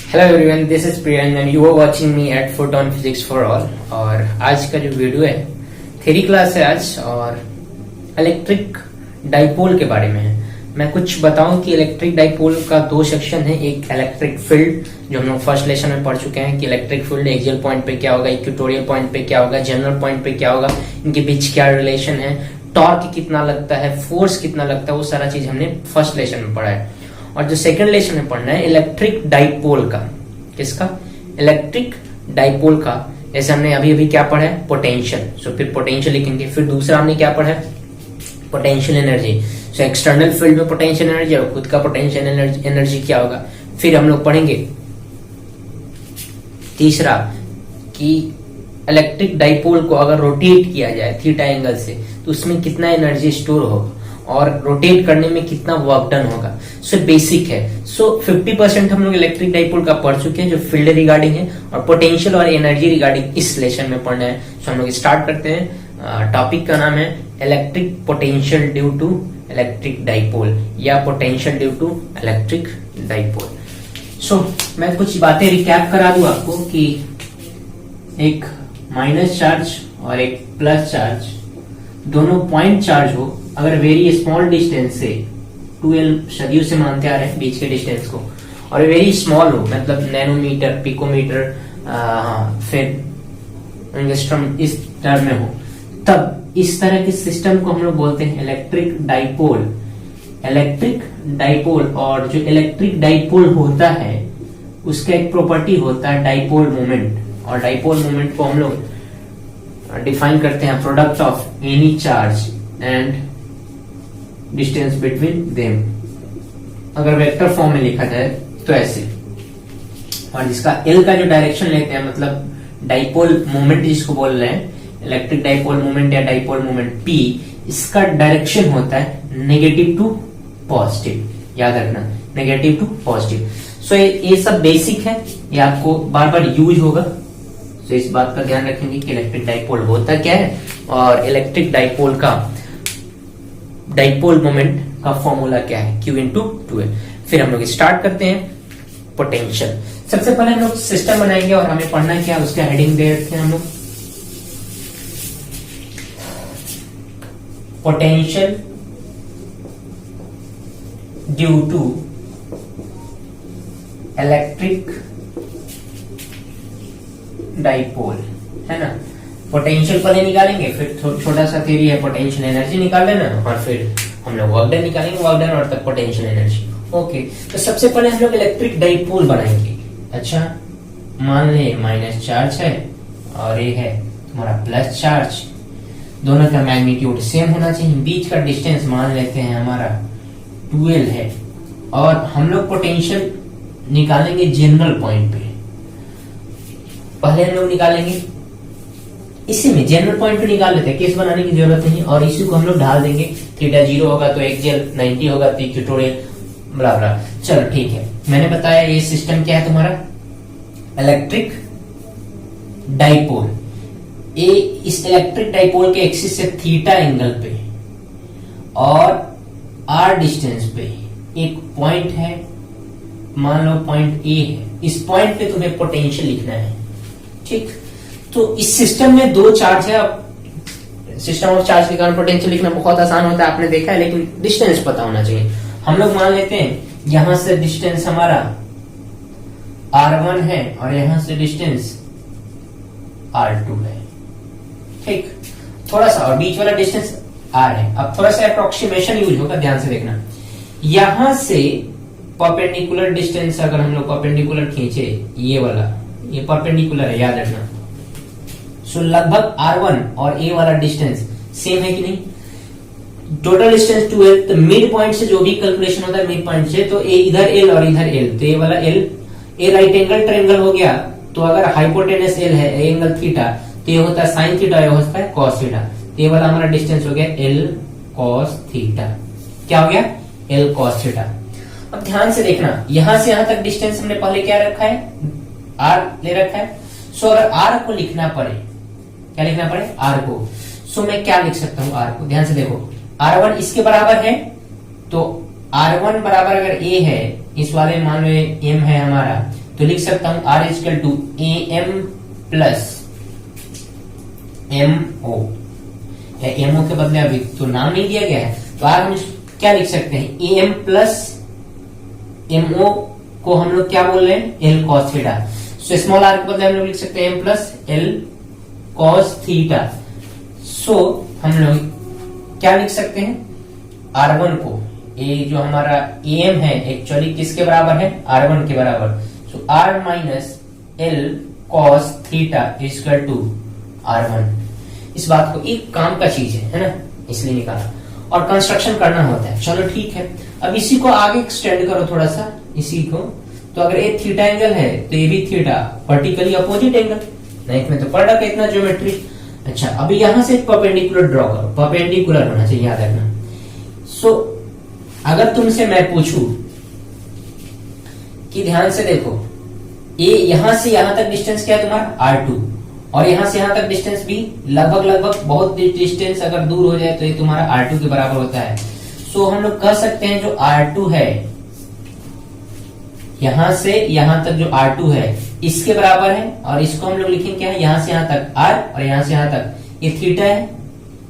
Hello everyone, this is Priyan and you are watching me at foot on physics for all. और आज का जो video है theory class है आज, और इलेक्ट्रिक डाइपोल के बारे में है। मैं कुछ बताऊं कि इलेक्ट्रिक डाइपोल का दो सेक्शन है। एक इलेक्ट्रिक फील्ड जो हम लोग फर्स्ट लेसन में पढ़ चुके हैं कि इलेक्ट्रिक फील्ड एक्सियल पॉइंट पे क्या होगा, इक्वेटोरियल पॉइंट पे क्या होगा, जनरल पॉइंट पे क्या होगा, इनके बीच क्या रिलेशन है, टॉर्क कितना लगता है, फोर्स कितना लगता है, वो सारा चीज हमने फर्स्ट लेसन में पढ़ा है। और जो सेकंड लेसन में पढ़ना है इलेक्ट्रिक डाइपोल का, किसका? इलेक्ट्रिक डाइपोल का। जैसे हमने अभी अभी क्या पढ़ा है? पोटेंशियल। सो फिर पोटेंशियल लिखेंगे। फिर दूसरा हमने क्या पढ़ा है? Potential energy. So external field में पोटेंशियल एनर्जी और खुद का पोटेंशियल एनर्जी क्या होगा। फिर हम लोग पढ़ेंगे तीसरा कि इलेक्ट्रिक डाइपोल को अगर रोटेट किया जाए थीटा एंगल से तो उसमें कितना एनर्जी स्टोर होगा और रोटेट करने में कितना वर्क डन होगा। सो बेसिक है। सो 50% हम लोग इलेक्ट्रिक डाइपोल का पढ़ चुके हैं जो फील्ड रिगार्डिंग है, और पोटेंशियल और एनर्जी रिगार्डिंग इस लेसन में पढ़ना है। सो हम लोग स्टार्ट करते हैं। टॉपिक का नाम है electric potential due to electric dipole या potential due to electric dipole. So मैं कुछ बातें रिकैप करा दूं आपको कि एक माइनस चार्ज और एक प्लस चार्ज दोनों पॉइंट चार्ज हो, अगर वेरी स्मॉल डिस्टेंस से 2L सदियों से मानते आ रहे हैं बीच के डिस्टेंस को, और वेरी स्मॉल हो मतलब नैनोमीटर, पिकोमीटर, फिर एंगस्ट्रॉम इस टर्म में हो, तब इस तरह के सिस्टम को हम लोग बोलते हैं इलेक्ट्रिक डाइपोल। Electric dipole. और जो इलेक्ट्रिक डाइपोल होता है उसका एक प्रॉपर्टी होता है डाइपोल मोमेंट, और डाइपोल मोमेंट को हम लोग डिफाइन करते हैं product of any charge and distance between them. अगर वेक्टर फॉर्म में लिखा जाए तो ऐसे, और जिसका एल का जो डायरेक्शन लेते हैं मतलब डाइपोल मोमेंट जिसको बोल रहे हैं इलेक्ट्रिक डाइपोल मोमेंट या डाइपोल मोमेंट पी, इसका डायरेक्शन होता है नेगेटिव टू पॉजिटिव। याद रखना, नेगेटिव टू पॉजिटिव। सो ये सब बेसिक है, ये आपको बार बार यूज होगा। तो इस बात का ध्यान रखेंगे कि इलेक्ट्रिक डाइपोल होता क्या है और इलेक्ट्रिक डाइपोल का डाइपोल मोमेंट का फॉर्मूला क्या है, Q इंटू 2L। फिर हम लोग स्टार्ट करते हैं पोटेंशियल। सबसे पहले हम लोग सिस्टम बनाएंगे और हमें पढ़ना क्या है उसका हेडिंग दे रखे हैं हम लोग, potential due to electric dipole, है ना। पोटेंशियल पहले निकालेंगे, फिर छोटा सा थ्योरी है पोटेंशियल एनर्जी निकाल लेना, और फिर हम लोग वर्क डन निकालेंगे, वर्क डन और तक पोटेंशियल एनर्जी। ओके, तो सबसे पहले हम लोग इलेक्ट्रिक डाइपोल बनाएंगे। अच्छा, मान ले माइनस चार्ज है और ये है तुम्हारा प्लस चार्ज, दोनों का मैग्नीट्यूड सेम होना चाहिए, बीच का डिस्टेंस मान लेते हैं हमारा 2L है, और हम लोग पोटेंशियल निकालेंगे जनरल पॉइंट पे। पहले हम लोग निकालेंगे इसी में जनरल पॉइंट पे निकाल लेते हैं, केस बनाने की जरूरत नहीं, और इसी को हम लोग ढाल देंगे। थीटा 0 होगा तो एक्सियल, 90 होगा तो इक्वेटोरियल, ब्ला ब्ला। चलो ठीक है, मैंने बताया ये सिस्टम क्या है तुम्हारा इलेक्ट्रिक डाइपोल। ये इस इलेक्ट्रिक डाइपोल के एक्सिस से थीटा एंगल पे और r डिस्टेंस पे एक पॉइंट है, मान लो पॉइंट ए है। इस पॉइंट पे तुम्हें पोटेंशियल लिखना है, ठीक। तो इस सिस्टम में दो चार्ज है। अब सिस्टम ऑफ चार्ज के कारण पोटेंशियल लिखना बहुत आसान होता है, आपने देखा है, लेकिन डिस्टेंस पता होना चाहिए। हम लोग मान लेते हैं यहां से डिस्टेंस हमारा r1 है और यहां से डिस्टेंस r2 है, ठीक। थोड़ा सा और बीच वाला डिस्टेंस r है। अब थोड़ा सा अप्रोक्सीमेशन यूज होगा, ध्यान से देखना। यहां से परपेंडिकुलर डिस्टेंस अगर हम लोग परपेंडिकुलर खींचे, ये वाला ये परपेंडिकुलर है, याद रखना। सो लगभग r1 और a वाला डिस्टेंस सेम है कि नहीं। टोटल डिस्टेंस 2L, तो मिड पॉइंट से जो भी कैलकुलेशन होता है मिड पॉइंट से, तो a इधर L और इधर L, तो ये वाला L, a right angle triangle हो गया। तो अगर हाइपोटेनस L है, a एंगल थीटा, तो ये होता है साइन थीटा, ये होता है कॉस थीटा। तो ये वाला हमारा डिस्टेंस हो गया L cos थीटा। क्या हो गया? L cos theta. अब ध्यान से देखना, यहां से यहां तक डिस्टेंस हमने पहले क्या रखा है, r ले रखा है। सो अगर r को लिखना पड़े, क्या लिखना पड़े? r को। सो मैं क्या लिख सकता हूं r को, ध्यान से देखो। r1 इसके बराबर है, तो r1 बराबर अगर a है, इस वाले मान लो m है हमारा, तो लिख सकता हूं R equal to AM plus MO, या MO के बदले अभी तो नाम नहीं दिया गया है, तो R हम क्या लिख सकते हैं, AM प्लस MO को हम लोग क्या बोल रहे हैं, L cos theta. So small r के बदले हम लोग लिख सकते हैं M plus L cos theta. So हम लोग क्या लिख सकते हैं, R1 को, ये जो हमारा AM है एक्चुअली किसके बराबर है, R1 के बराबर। So R minus L cos theta equal to R1। इस बात को एक काम का चीज है ना, इसलिए निकाला, और कंस्ट्रक्शन करना होता है। चलो ठीक है, अब इसी को आगे एक्सटेंड करो थोड़ा सा, इसी को, तो अगर एक थीटा एंगल है तो ये भी थीटा वर्टिकली अपोजिट एंगल, नहीं में तो पढ़ रखा इतना ज्योमेट्री। अच्छा, अभी यहां से परपेंडिकुलर ड्रॉ करो, परपेंडिकुलर होना चाहिए, याद रखना। सो अगर तुमसे मैं पूछूं कि ध्यान से देखो, ये यहां से यहां तक डिस्टेंस क्या है तुम्हारा R2, और यहां से यहां तक डिस्टेंस भी लगभग बहुत डिस्टेंस अगर दूर हो जाए तो ये तुम्हारा R2 के बराबर होता है। सो हम लोग कह सकते हैं जो R2 है, यहां से यहां तक जो R2 है इसके बराबर है, और इसको हम लोग लिखेंगे क्या है, यहां से यहां तक R और यहां से यहां तक ये थीटा है,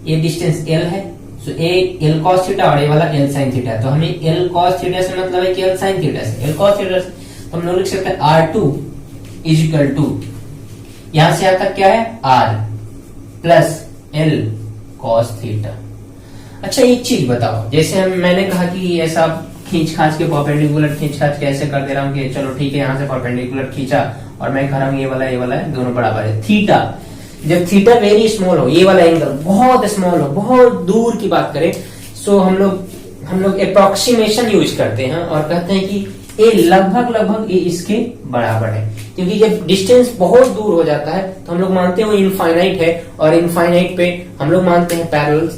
ये डिस्टेंस L है। सो ये L cos थीटा और ये वाला L sin थीटा, तो हमें L cos थीटा से मतलब है कि L sin थीटा से, L cos थीटा से, तो हम लोग लिख सकते हैं R2 इज इक्वल टू, यहां से यहां तक क्या है R plus L cos theta. अच्छा, एक चीज बताओ, जैसे मैंने कहा कि ऐसा खींच खांच के परपेंडिकुलर खींच खांच के ऐसे कर दे रहा हूं कि चलो ठीक है, यहां से परपेंडिकुलर खींचा और मैं कह रहा हूं ये वाला है दोनों बराबर है। थीटा, जब थीटा वेरी स्मॉल हो, ये वाला एंगल बहुत स्मॉल हो, बहुत दूर की बात करें, सो हम लोग अप्रोक्सीमेशन यूज करते हैं और कहते हैं कि ये लगभग ये इसके बराबर है, क्योंकि जब डिस्टेंस बहुत दूर हो जाता है तो हम लोग मानते हैं वो इनफाइनाइट है, और इनफाइनाइट पे हम लोग मानते हैं पैरेलल,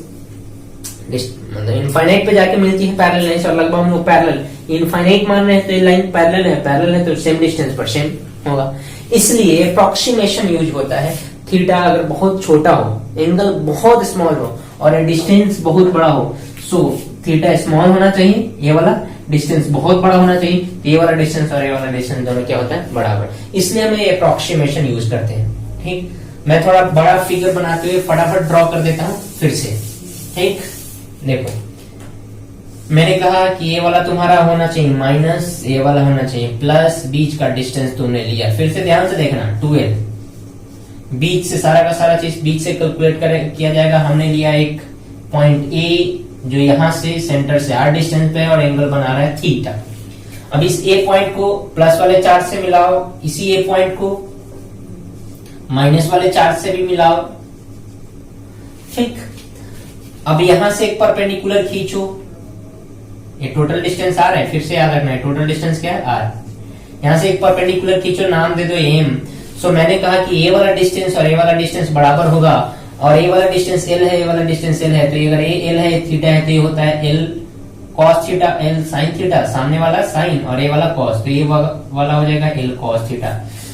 मतलब इनफाइनाइट पे जाके मिलती है पैरेलल लाइन, और लगभग हम लोग पैरेलल इनफाइनाइट मान रहे हैं, तो ये लाइन पैरेलल है तो सेम डिस्टेंस पर सेम होगा, इसलिए अप्रोक्सीमेशन यूज होता है। थीटा अगर बहुत छोटा हो, एंगल बहुत स्मॉल हो और डिस्टेंस बहुत बड़ा हो, सो थीटा स्मॉल होना चाहिए, ये वाला डिस्टेंस बहुत बड़ा होना चाहिए, तो ये वाला डिस्टेंस और ये वाला डिस्टेंस दोनों क्या होता है, बराबर, इसलिए हम ये अप्रोक्सीमेशन यूज करते हैं। ठीक, मैं थोड़ा बड़ा फिगर बनाते हुए फटाफट ड्रॉ कर देता हूं फिर से। ठीक, देखो मैंने कहा कि ये वाला तुम्हारा होना चाहिए माइनस, ये वाला होना चाहिए प्लस, बीच का डिस्टेंस तुमने लिया, फिर से ध्यान से देखना 2L, बीच से सारा का सारा चीज बीच से कैलकुलेट किया जाएगा। हमने लिया एक पॉइंट ए जो यहां से सेंटर से R डिस्टेंस पे है और एंगल बना रहा है थीटा। अब इस ए पॉइंट को प्लस वाले चार्ज से मिलाओ, इसी ए पॉइंट को माइनस वाले चार्ज से भी मिलाओ। ठीक, अब यहां से एक परपेंडिकुलर खींचो, ये टोटल डिस्टेंस R है, फिर से याद रखना है टोटल डिस्टेंस क्या है R। यहां से एक परपेंडिकुलर खींचो, नाम दे दो M। सो मैंने कहा कि ये वाला डिस्टेंस और ये वाला डिस्टेंस बराबर होगा, और ये वाला डिस्टेंस L है, ये वाला डिस्टेंस L है, तो अगर ये L है, थीटा है, तो ये होता है L cos theta, L sin theta, सामने वाला sin और ये वाला cos, तो ये वाला हो जाएगा L cos थीटा।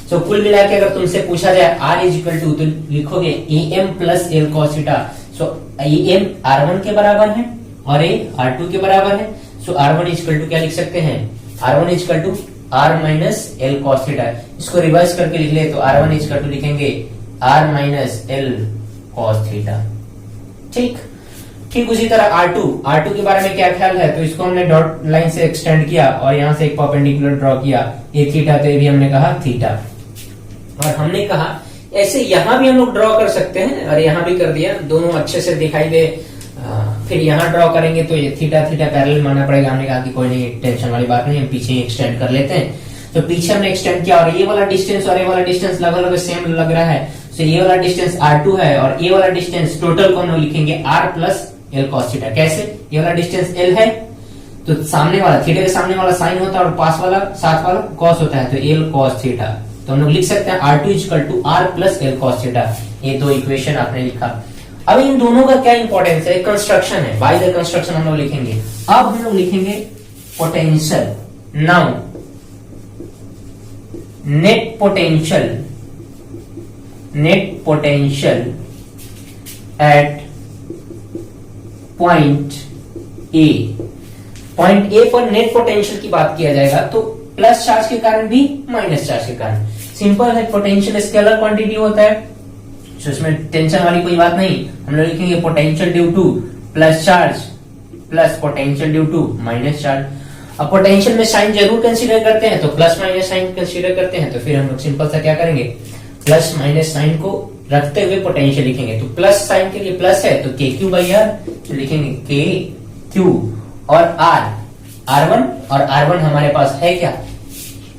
सो कुल मिला के अगर तुमसे पूछा जाए R इज इक्वल टू, तो लिखोगे AM plus L cos theta. So AM R1 के बराबर है और ये R2 के बराबर है। सो R1 इज इक्वल टू क्या लिख सकते हैं, R1 is equal to R minus L cos theta. इसको रिवर्स करके लिख ले तो R1 इज इक्वल टू लिखेंगे R minus L cos theta. ठीक, ठीक उसी तरह R2 के बारे में क्या ख्याल है, तो इसको हमने डॉट लाइन से एक्सटेंड किया और यहां से एक परपेंडिकुलर ड्रॉ किया, ये थीटा, तो ये भी हमने कहा थीटा। और हमने कहा ऐसे यहां भी हम लोग ड्रॉ कर सकते हैं, और यहां भी कर दिया, दोनों अच्छे से दिखाई दे। फिर यहां ड्रॉ करेंगे तो ये थीटा पैरेलल मानना पड़ेगा। हमने कहा कि कोई नहीं, टेंशन वाली बात नहीं, हम पीछे एक्सटेंड कर लेते हैं। तो पीछे हमने एक्सटेंड किया और ये वाला डिस्टेंस और ये वाला डिस्टेंस लगभग सेम लग रहा है। तो ये वाला डिस्टेंस R2 है और ये वाला डिस्टेंस टोटल को हम लिखेंगे R plus L cos theta. कैसे, ये वाला डिस्टेंस L है तो सामने वाला थीटा के सामने वाला साइन होता है और पास वाला साथ वाला cos होता है, तो L cos थीटा। तो हम लोग लिख सकते हैं R2 equal to R plus L cos theta. ये दो इक्वेशन आपने लिखा। अब इन दोनों का क्या इंपॉर्टेंस है, कंस्ट्रक्शन है, बाय द कंस्ट्रक्शन हम लोग लिखेंगे। अब हम लोग लिखेंगे potential. Now net potential at point A पर नेट पोटेंशियल की बात किया जाएगा। तो प्लस चार्ज के कारण भी, माइनस चार्ज के कारण। सिंपल है, पोटेंशियल स्केलर क्वांटिटी होता है, तो इसमें टेंशन वाली कोई बात नहीं। हम लोग लिखेंगे potential due to plus charge plus potential due to minus charge. अब पोटेंशियल में साइन जरूर कंसीडर करते हैं, तो प्लस माइनस साइन कंसीडर करते हैं, तो फिर हम लोग सिंपल सा क्या करेंगे, प्लस माइनस साइन को रखते हुए पोटेंशियल लिखेंगे। तो प्लस साइन के लिए प्लस है तो के क्यू बाई आर, तो लिखेंगे के क्यू और आर, R1 और R1 हमारे पास है क्या,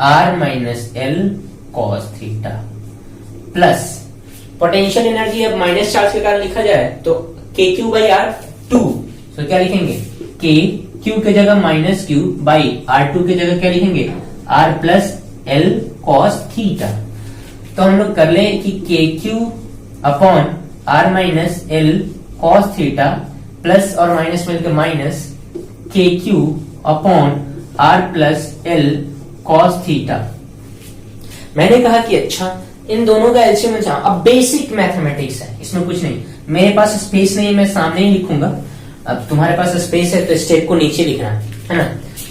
R minus L cos theta, plus potential energy अब माइनस चार्ज के कारण लिखा जाए तो के क्यू बाई आर 2, तो क्या लिखेंगे, के क्यू के जगह माइनस क्यू बाई R2 के जगह क्या लिखेंगे, R plus L cos theta. तो हम लोग कर ले कि K Q upon R minus L cos theta plus और माइनस मिलकर minus K Q upon R plus L cos theta. मैंने कहा कि अच्छा इन दोनों का एलसीएम में जाओ। अब बेसिक मैथमेटिक्स है, इसमें कुछ नहीं, मेरे पास स्पेस नहीं है, मैं सामने ही लिखूंगा। अब तुम्हारे पास स्पेस है तो स्टेप को नीचे लिखना है ना।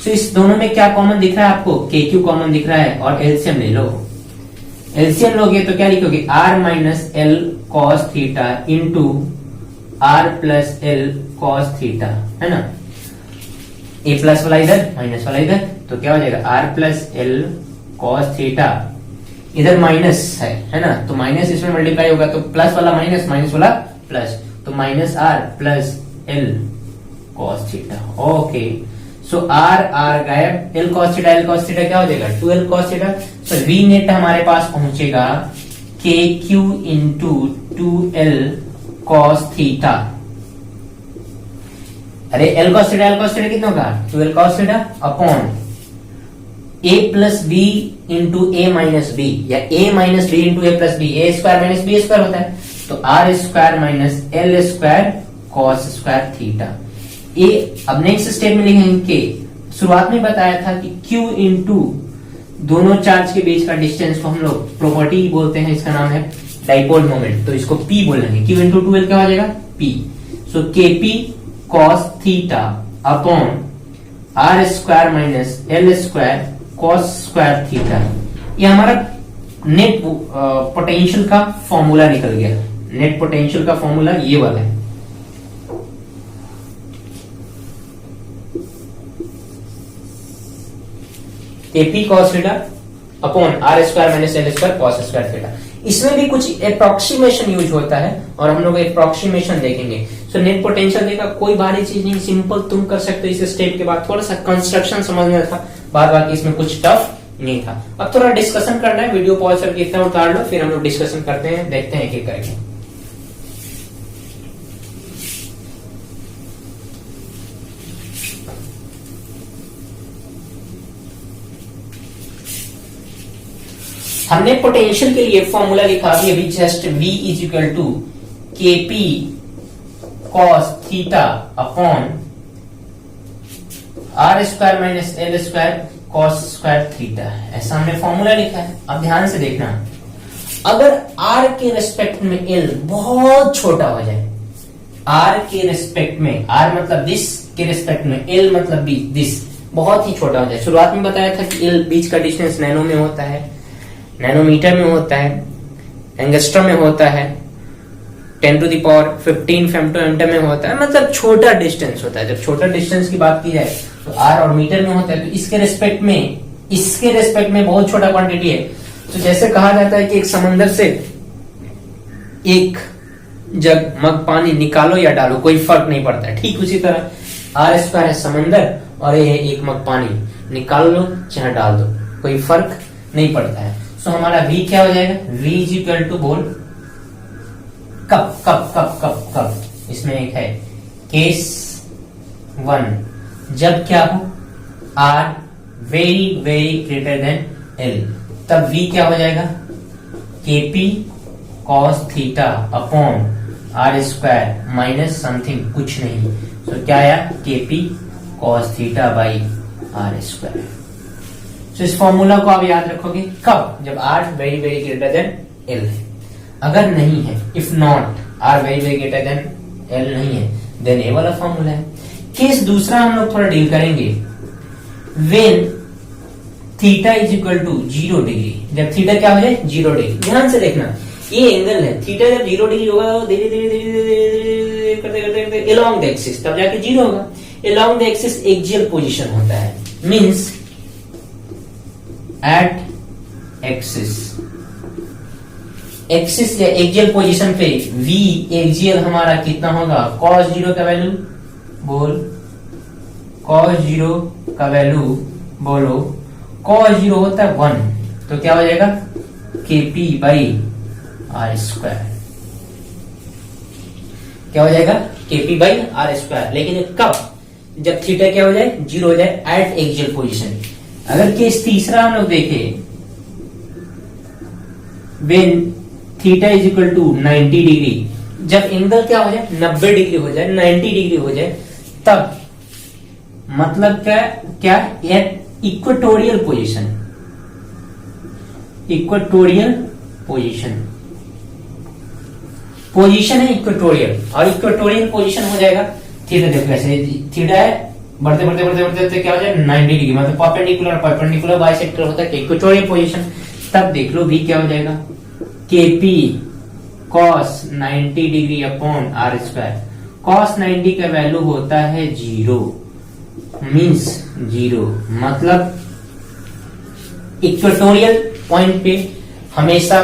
तो इस दोनों में क्या कॉमन दिख रहा है आपको, के क्यू कॉमन दिख रहा है और एलसीएम ले लो। एलसीएम लोगे तो क्या लिखोगे, R minus L cos theta into R plus L cos theta, है ना। ए प्लस वाला इधर, माइनस वाला इधर, तो क्या हो जाएगा, R plus L cos theta, इधर माइनस है ना, तो माइनस इसमें मल्टीप्लाई होगा तो प्लस वाला माइनस, माइनस वाला प्लस, तो minus R plus L cos theta. Okay, so R R गायब, एल कॉस थीटा क्या हो जाएगा, 2l cos theta. So we net हमारे पास पहुंचेगा K Q into 2l cos theta. अरे एल कॉस थीटा कितना होगा, 2l cos theta upon a plus B into A minus B, या a minus B into A plus B, A square minus B square होता है, तो r square minus L square cos square theta. ए अब next step में लिखेंगे के, शुरुआत में बताया था कि Q इंटू दोनों चार्ज के बीच का डिस्टेंस को हम लोग प्रॉपर्टी बोलते हैं, इसका नाम है डाइपोल मोमेंट, तो इसको P बोलेंगे। Q इंटू 2l क्या हो जाएगा, P। So Kp cos theta upon R square minus L square cos square theta. ये हमारा नेट पोटेंशियल का फॉर्मूला निकल गया। नेट पोटेंशियल का फॉर्मूला ये वाला है। Kp cos theta upon R square minus L square cos square theta. इसमें भी कुछ अप्रोक्सीमेशन यूज होता है और हम लोग अप्रोक्सीमेशन देखेंगे। सो नेट पोटेंशियल देखा, कोई भारी चीज नहीं, सिंपल तुम कर सकते हो। इस स्टेप के बाद थोड़ा सा कंस्ट्रक्शन समझना था, बाद बाकी इसमें कुछ टफ नहीं था। अब थोड़ा डिस्कशन करना है, वीडियो पॉज करके इतना उतार लो, फिर हम लोग डिस्कशन करते हैं, देखते हैं क्या करेंगे। हमने पोटेंशियल के लिए फॉर्मूला लिखा अभी अभी just, V is equal to Kp cos theta upon R square minus L square cos square theta, ऐसा हमने फॉर्मूला लिखा है। अब ध्यान से देखना, अगर r के रेस्पेक्ट में l बहुत छोटा हो जाए, r के रेस्पेक्ट में, r मतलब दिस के रेस्पेक्ट में, l मतलब दिस बहुत ही छोटा हो जाए। शुरुआत में बताया था कि l बीच का डिस्टेंस नैनो में होता है, नैनोमीटर में होता है, एंगस्ट्रम में होता है, 10 टू द पावर 15 फेम्टोमीटर में होता है, मतलब छोटा डिस्टेंस होता है। जब छोटा डिस्टेंस की बात की जाए तो आर और मीटर में होता है, तो इसके रेस्पेक्ट में बहुत छोटा क्वांटिटी है। तो जैसे कहा जाता है कि एक समंदर से एक जग मग पानी निकालो या डालो, कोई फर्क नहीं पड़ता है। ठीक उसी तरह आर स्क्वायर है समंदर और ये है एक मग पानी, निकाल लो चाहे डाल दो, कोई फर्क नहीं पड़ता है। तो हमारा V क्या हो जाएगा, V इज इक्वल टू बोल कब इसमें एक है केस 1, जब क्या हो R very very greater than L, तब V क्या हो जाएगा, Kp cos theta upon R square minus something कुछ नहीं, तो क्या आया Kp cos theta by R square. तो इस फॉर्मूला को आप याद रखोगे कब, जब R very very greater than L है। अगर नहीं है, if not R very very greater than L नहीं है, देन ये वाला फॉर्मूला है। केस दूसरा हम लोग थोड़ा डील करेंगे, when theta is equal to 0 degree, जब थीटा क्या हो जाए 0 डिग्री। ध्यान से देखना, ये एंगल है, थीटा जब 0 डिग्री होगा धीरे धीरे धीरे धीरे करते करते करते अलोंग द एक्सिस, तब जाके 0 होगा। Along the axis axial position होता है, मींस एट एक्सिस, एक्सिस या एक्सियल पोजीशन पे v एक्सियल हमारा कितना होगा, cos 0 का वैल्यू बोल, cos 0 का वैल्यू बोलो, cos 0 होता है 1, तो क्या हो जाएगा kp बाई आर स्क्वायर, क्या हो जाएगा kp बाई आर स्क्वायर। लेकिन कब, जब थीटा क्या हो जाए 0 हो जाए एट एक्सियल पोजीशन। अगर केस तीसरा हम लोग देखें, when theta is equal to 90 degree, जब एंगल क्या हो जाए 90 डिग्री हो जाए, 90 डिग्री हो जाए, तब मतलब क्या at equatorial position, equatorial position, position है इक्वेटोरियल, और इक्वेटोरियल पोजीशन हो जाएगा थीटा, देखो ऐसे थीटा है, बढ़ते बढ़ते बढ़ते बढ़ते क्या हो जाए 90 डिग्री, मतलब परपेंडिकुलर बाइसेक्टर होता है इक्वेटोरियल पोजीशन। तब देख लो v क्या हो जाएगा kp cos 90 degree upon R square, cos 90 का वैल्यू होता है 0, मींस 0, मतलब इक्वेटोरियल पॉइंट पे हमेशा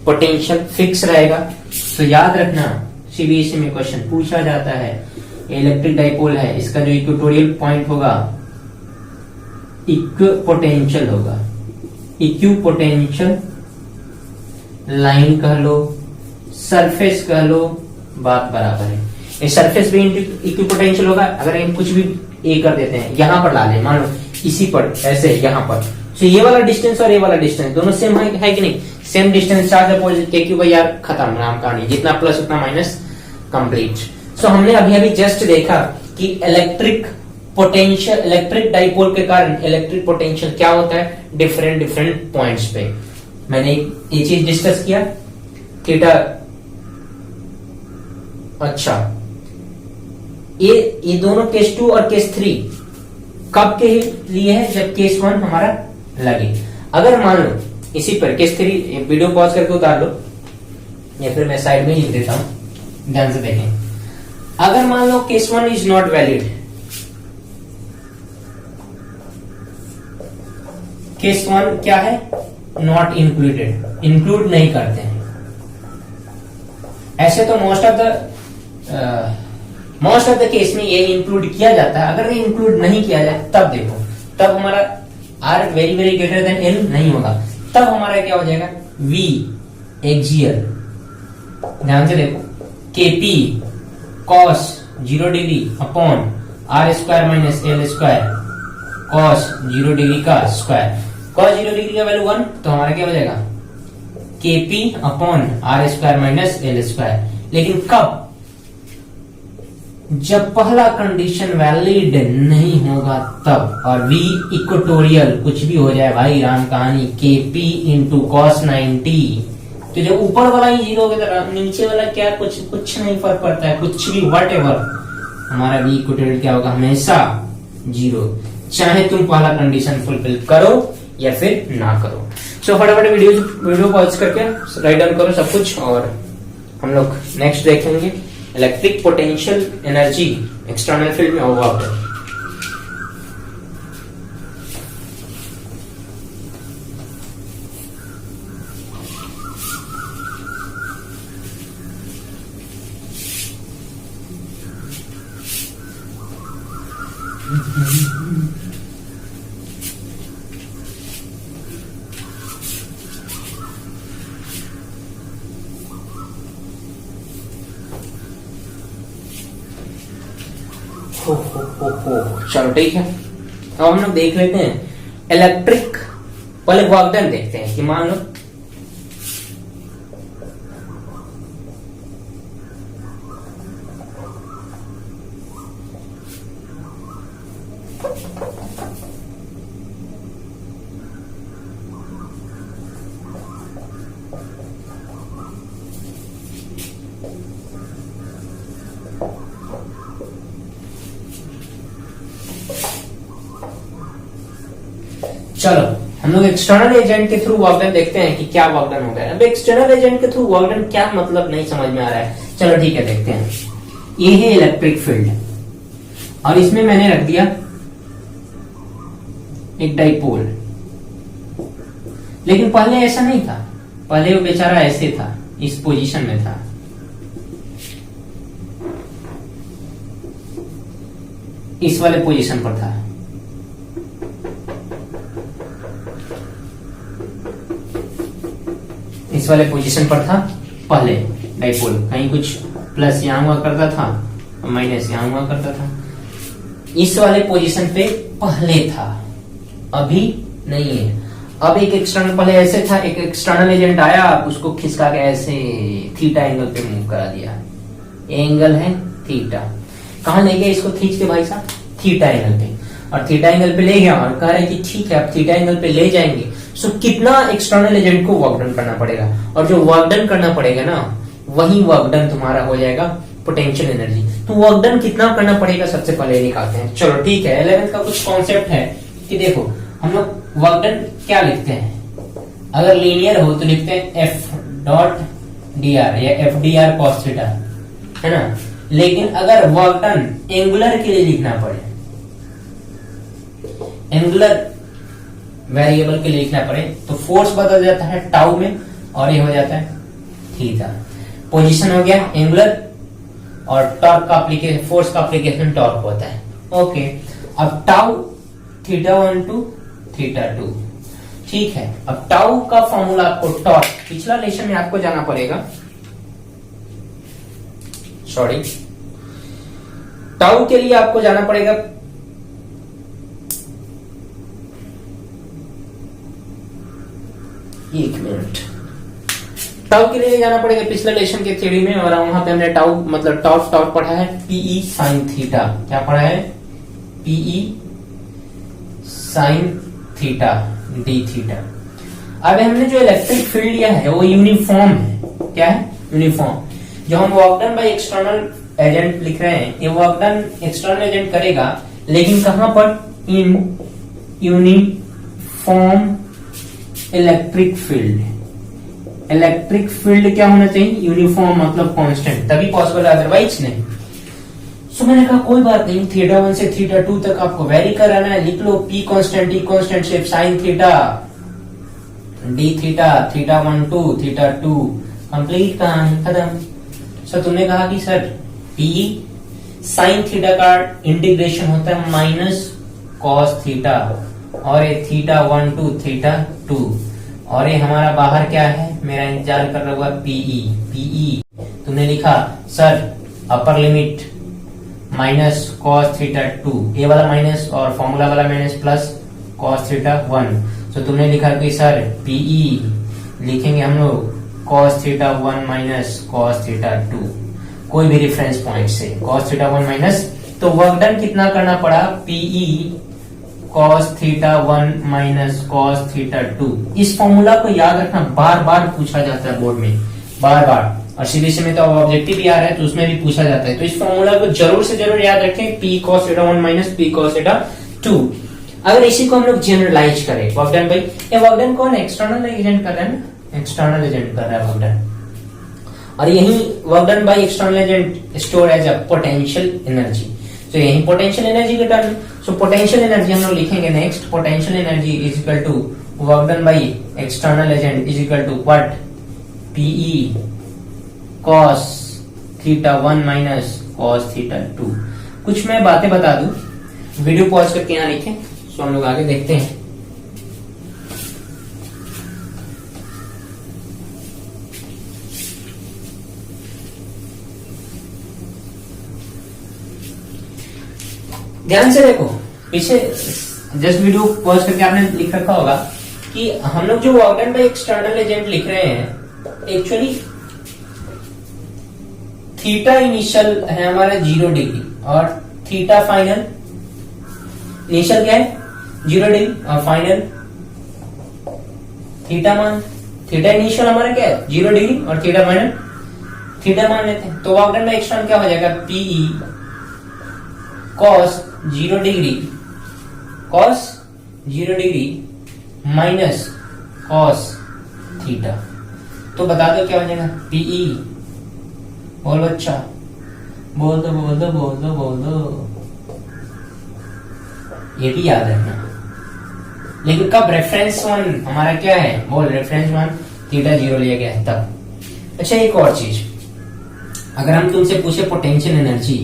पोटेंशियल फिक्स रहेगा। तो याद रखना, सीबीएसई में क्वेश्चन पूछा जाता है, इलेक्ट्रिक डाइपोल है, इसका जो इक्वेटोरियल पॉइंट होगा इक्विपोटेंशियल होगा, इक्विपोटेंशियल लाइन कह लो, सरफेस कह लो, बात बराबर है। ये सरफेस भी इक्विपोटेंशियल होगा। अगर हम कुछ भी ए कर देते हैं, यहां पर ला ले, मान लो इसी पर ऐसे यहां पर, तो ये वाला डिस्टेंस और ये वाला डिस्टेंस दोनों सेम है कि नहीं, सेम डिस्टेंस, चार्ज अपोजिट के क्यू बाई आर, खत्म नाम कहानी, जितना प्लस उतना माइनस, कंप्लीट। सो हमने अभी अभी जस्ट देखा कि इलेक्ट्रिक पोटेंशियल, इलेक्ट्रिक डाइपोल के कारण इलेक्ट्रिक पोटेंशियल क्या होता है डिफरेंट डिफरेंट पॉइंट्स पे। मैंने ये चीज डिस्कस किया, थीटा, अच्छा ये दोनों केस 2 और केस 3 कब के लिए है, जब केस 1 हमारा लगे। अगर मान लो इसी पर केस 3, वीडियो पॉज करके उतार लो या फिर मैं साइड में ही लिख देता हूं, ध्यान से देखें। अगर मान लो case 1 is not valid, case 1 क्या है, नॉट इंक्लूडेड, इंक्लूड नहीं करते हैं। ऐसे तो मोस्ट ऑफ द केस में ये इंक्लूड किया जाता है। अगर ये इंक्लूड नहीं किया जाए तब देखो, तब हमारा R very very greater than L नहीं होगा, तब हमारा क्या हो जाएगा v एक्सियल, ध्यान से देखो, kp cos 0 degree upon R square minus L square, cos 0 degree का स्क्वायर, cos 0 डिग्री का वैल्यू 1, तो हमारा क्या हो जाएगा kp upon R square minus L square. लेकिन कब, जब पहला कंडीशन वैलिड नहीं होगा तब, और v इक्वेटोरियल कुछ भी हो जाए भाई, राम कहानी, kp इंटू कॉस 90, तो जब ऊपर वाला ही 0 होगा तो नीचे वाला क्या, कुछ नहीं फर्क पड़ता है, कुछ भी वट एवर, हमारा v इक्वेटोरियल क्या होगा हमेशा 0, चाहे तुम पहला कंडीशन फुलफिल करो या फिर ना करो। सो फटाफट वीडियो पॉज करके राइट डाउन करो सब कुछ, और हम लोग नेक्स्ट देखेंगे electric potential energy external field में होगा। चलो ठीक है, अब हम लोग देख लेते हैं इलेक्ट्रिक, पहले वर्क डन देखते हैं कि मान लो चलो हम लोग एक्सटर्नल एजेंट के थ्रू वर्क डन देखते हैं कि क्या वर्क डन होगा। अब एक्सटर्नल एजेंट के थ्रू वर्क डन क्या मतलब नहीं समझ में आ रहा है। चलो ठीक है, देखते हैं। ये है इलेक्ट्रिक फील्ड और इसमें मैंने रख दिया एक डाइपोल, लेकिन पहले ऐसा नहीं था। पहले वो बेचारा ऐसे था, इस पोजीशन में था। इस वाले पोजीशन पर था। इस वाले पोजीशन पर था पहले डाइपोल। कहीं कुछ प्लस यहां हुआ करता था और माइनस यहां हुआ करता था। इस वाले पोजीशन पे पहले था, अभी नहीं है। अब एक एक्सटर्नल, पहले ऐसे था, एक एक्सटर्नल एजेंट आया, उसको खिसका के ऐसे थीटा एंगल पे मूव करा दिया। एंगल है थीटा। कहां ले गया इसको खींच के भाई साहब? थीटा एंगल पे। और थीटा एंगल पे ले गया और कह रहे कि ठीक है, अब थीटा एंगल पे ले जाएंगे, सो कितना एक्सटर्नल एजेंट को वर्क डन करना पड़ेगा, और जो वर्क डन करना पड़ेगा ना, वही वर्क डन तुम्हारा हो जाएगा पोटेंशियल एनर्जी। तो वर्क डन कितना करना पड़ेगा सबसे पहले निकालते हैं। चलो ठीक है, 11th का कुछ कॉन्सेप्ट है कि देखो हम लोग वर्क डन क्या लिखते हैं। अगर लीनियर हो तो लिखते हैं एफ डॉट डी आर या F D R cos theta, है ना। लेकिन अगर वर्क डन एंगुलर के लिए लिखना पड़े, एंगुलर वेरिएबल के लिए लिखना पड़े, तो फोर्स बदल जाता है टाउ में और ये हो जाता है थीटा। पोजीशन हो गया एंगुलर और टॉर्क का एप्लीकेशन, फोर्स का एप्लीकेशन टॉर्क होता है। ओके, अब टाउ थीटा 1 टू थीटा 2, ठीक है। अब टाउ का फॉर्मूला आपको टॉर्क, पिछला लेसन में आपको जाना पड़ेगा, सॉरी, टाउ के लिए आपको जाना पड़ेगा एक मिनट, टाउ के लिए जाना पड़ेगा पिछले लेसन के थ्योरी में, और वहां पे हमने टाउ मतलब टॉर्क पढ़ा है पीई साइन थीटा। क्या पढ़ा है? PE sine theta d theta. अब हमने जो इलेक्ट्रिक फील्ड लिया है वो यूनिफॉर्म है। क्या है? यूनिफॉर्म। जो हम work done by external agent लिख रहे हैं, ये वर्क डन एक्सटर्नल एजेंट करेगा, लेकिन कहां पर? In uniform electric field. Electric field क्या होना चाहिए? यूनिफॉर्म, मतलब कांस्टेंट, तभी पॉसिबल है, अदरवाइज नहीं। सो मैंने कहा कोई बात नहीं, थीटा 1 से थीटा 2 तक आपको वेरी कराना है, लिख लो P constant, T constant, shape sine theta d theta, theta 1 to theta 2, complete कहानी खत्म। सर तुमने कहा कि सर पी साइन थीटा का इंटीग्रेशन होता है माइनस कॉस थीटा, और ये थीटा 1 टू थीटा 2, और ये हमारा बाहर क्या है? मेरा इंतजार कर रहा होगा पीई। पीई तुमने लिखा sir upper limit minus cos theta 2, ये वाला माइनस और फॉर्मूला वाला माइनस प्लस कॉस थीटा 1। तो तुमने लिखा कि सर पीई लिखेंगे हम लोग cos theta 1 minus cos theta 2, कोई भी रेफरेंस पॉइंट से कॉस थीटा 1 माइनस। तो वर्क डन कितना करना पड़ा? PE cos theta 1 minus cos theta 2। इस फॉर्मूला को याद रखना, बार बार पूछा जाता है बोर्ड में, बार बार, और सीबीएसई में तो ऑब्जेक्टिव भी आ रहा है तो उसमें भी पूछा जाता है। तो इस फॉर्मूला को जरूर से जरूर याद रखें, P cos theta 1 minus P cos theta 2। अगर इसी को हम लोग जनरलाइज करें, वर्क डन बाय, ये वर्क डन कौन? एक्सटर्नल एजेंट कर रहा है ना, एक्सटर्नल एजेंट कर रहा है वर्क डन, और यही work done by external agent store as a potential energy. तो यही पोटेंशियल एनर्जी का टर्म। सो पोटेंशियल एनर्जी हम लोग लिखेंगे next, potential energy is equal to work done by external agent is equal to what? PE cos theta 1 minus cos theta 2। कुछ मैं बातें बता दूं, वीडियो पॉज करके यहाँ लिखें, सो हम लोग आगे देखते हैं। ध्यान से देखो, पीछे जस्ट वीडियो पॉज करके आपने लिख रखा होगा कि हम लोग जो work done by external agent लिख रहे हैं, एक्चुअली थीटा इनिशियल है हमारा 0 डिग्री और थीटा फाइनल। इनिशियल क्या है? 0 डिग्री और फाइनल थीटा मान। थीटा इनिशियल हमारा क्या है? 0 डिग्री और थीटा फाइनल थीटा मान लेते हैं। तो वर्क डन बाय एक्सटर्नल क्या हो जाएगा? PE cos 0 degree, cos 0 degree minus cos theta. तो बता दो क्या बनेगा, पीई। बोलो अच्छा, बोल दो बोल दो बोल दो बोल दो। ये भी याद रखना। लेकिन कब, रेफरेंस वन हमारा क्या है, बोल रेफरेंस वन थीटा 0 लिया गया है तब। अच्छा एक और चीज, अगर हम तुमसे पूछे potential energy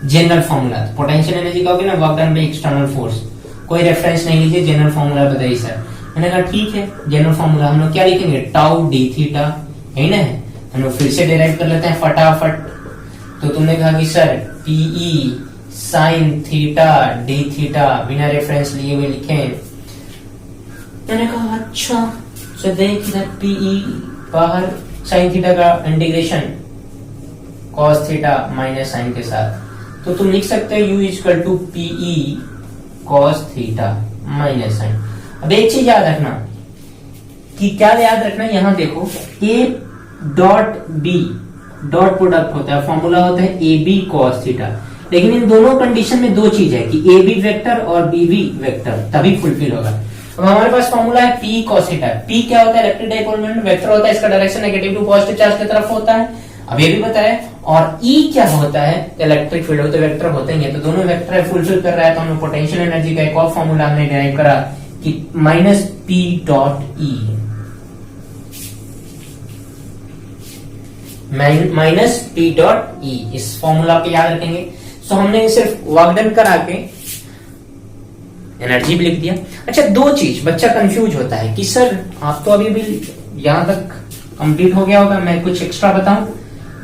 general formula, potential energy कहोगे ना work done by external force, कोई रेफरेंस नहीं लीजिए, जनरल फॉर्मूला बताइए सर। मैंने कहा ठीक है, जनरल फॉर्मूला हम लोग क्या लिखेंगे, टाउ डी थीटा, है ना। हम लोग फिर से डिराइव कर लेते हैं फटाफट। तो तुमने कहा कि sir PE sine theta d theta बिना रेफरेंस लिए हुए लिखे। मैंने कहा अच्छा, तो देख इधर पीई बाहर, साइन थीटा का integration cos theta minus sine के साथ, तो तुम लिख सकते हो u equal to PE cos theta minus sine. अब एक चीज याद रखना, कि क्या याद रखना, यहां देखो a dot b dot product होता है, फॉर्मूला होता है ए बी कॉस थीटा। लेकिन इन दोनों कंडीशन में दो चीज है, कि ए बी वेक्टर और बी बी वेक्टर, तभी फुलफिल होगा। अब हमारे पास फॉर्मूला है पी कॉस थीटा। पी क्या होता है, इलेक्ट्रिक डाइपोल मोमेंट, वेक्टर होता है, इसका direction negative to positive charge की तरफ होता है, अब ये भी बताया। और ई क्या होता है, इलेक्ट्रिक फील्ड होता है, वेक्टर होते हैं, तो दोनों वेक्टर है, फुलफिल कर रहा है। तो हमने पोटेंशियल एनर्जी का एक और फॉर्मूला हमने डिराइव करा कि minus P dot E, minus P dot E, इस फॉर्मूला पे याद रखेंगे। सो हमने सिर्फ वर्क डन करा के एनर्जी भी लिख दिया। अच्छा दो चीज बच्चा कंफ्यूज होता है कि सर आप तो अभी भी यहां तक कंप्लीट हो गया होगा, मैं कुछ एक्स्ट्रा बताऊं,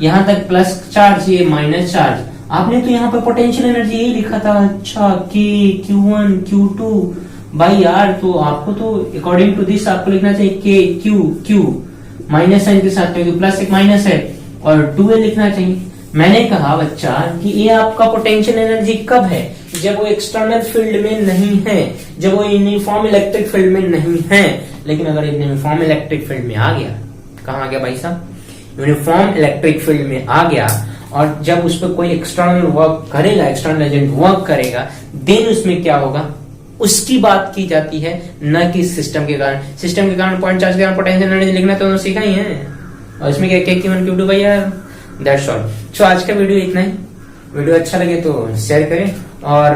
यहां तक प्लस चार्ज ये माइनस चार्ज, आपने तो यहाँ पे पोटेंशियल एनर्जी यही लिखा था। अच्छा के Q1 Q2 बाई आर, तो आपको तो अकॉर्डिंग टू दिस आपको लिखना चाहिए के क्यू माइनस साइन के साथ, क्योंकि प्लस एक माइनस है, और 2a लिखना चाहिए। मैंने कहा बच्चा कि ये आपका पोटेंशियल एनर्जी कब है, जब वो एक्सटर्नल फील्ड में नहीं है, जब वो यूनिफॉर्म इलेक्ट्रिक फील्ड में नहीं है। लेकिन अगर यूनिफॉर्म इलेक्ट्रिक फील्ड में आ गया, कहाँ आ गया भाई साहब, यूनिफॉर्म इलेक्ट्रिक फील्ड में आ गया, और जब उस पर कोई एक्सटर्नल वर्क करेगा, एक्सटर्नल एजेंट वर्क करेगा, देन उसमें क्या होगा, उसकी बात की जाती है, न कि सिस्टम के कारण। सिस्टम के कारण पॉइंट चार्ज के कारण पोटेंशियल एनर्जी लिखना तो सीखा ही है, और इसमें क्या Q1 Q2 भाई यार, दैट्स ऑल। सो आज का वीडियो इतना ही। वीडियो अच्छा लगे तो शेयर करें, और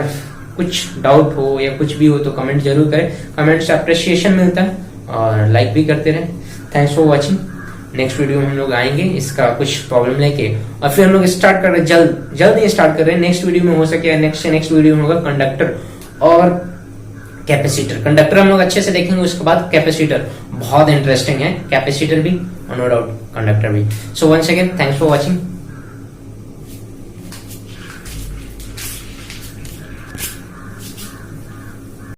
कुछ डाउट हो या कुछ भी हो तो कमेंट जरूर करें, कमेंट से अप्रिसिएशन मिलता है, और लाइक भी करते रहें। Thanks for watching. Next video में हम लोग आएंगे इसका कुछ प्रॉब्लम लेके, और फिर हम लोग स्टार्ट कर रहे हैं, जल्द ही स्टार्ट कर रहे हैं। नेक्स्ट वीडियो में हो सके नेक्स्ट वीडियो में होगा कंडक्टर और कैपेसिटर। कंडक्टर हम लोग अच्छे से देखेंगे, उसके बाद कैपेसिटर बहुत इंटरेस्टिंग है, कैपेसिटर भी और नो डाउट कंडक्टर भी। So once again thanks for watching.